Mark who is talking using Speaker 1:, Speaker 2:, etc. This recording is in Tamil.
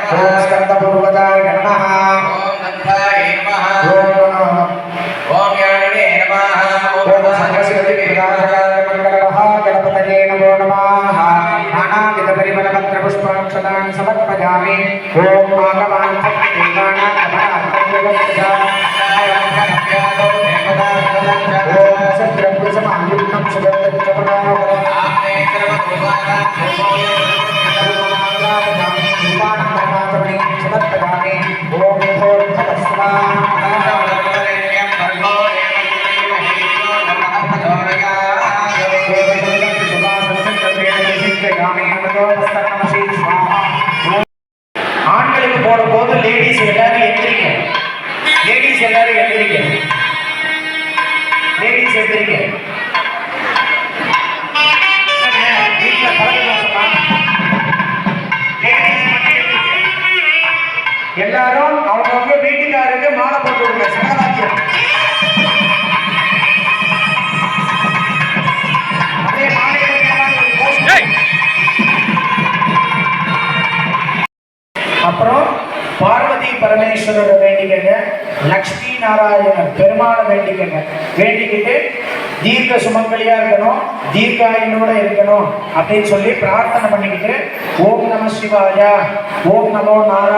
Speaker 1: ओम स्कंदपूर्वजाय नमः
Speaker 2: ओम नंदाय नमः
Speaker 1: ओम यानिवे नमः ओम संघसिद्धिविनाशकाय मंगलमहागणपतये नमो नमः नानाविधपरिमलपत्रपुष्पाक्षतानि समर्पयामि ओम ஆண்களுக்கு போற போது லேடிஸ் எல்லாரும் எந்திரிக்க லேடிஸ் எல்லாரும் எந்திரிக்க லேடிஸ் எந்திரிக்க வீட்டுல பழக்க எல்லாரும் அவங்கவுங்க வீட்டுக்காரருக்கு மாலை போட்டு விடுங்க சகவாக்கியம் அதே மாலை அப்புறம் பார்வதி பரமேஸ்வரரை வேண்டிக்கங்க லக்ஷ்மி நாராயணன் பெருமாளை வேண்டிக்கங்க வேண்டிக்கிட்டு தீர்க்க சுமங்கலியா இருக்கணும் தீர்க்காயினோட இருக்கணும் அப்படின்னு சொல்லி பிரார்த்தனை பண்ணிக்கிட்டு ஓம் நம சிவாயா ஓம் நமோ நாராயண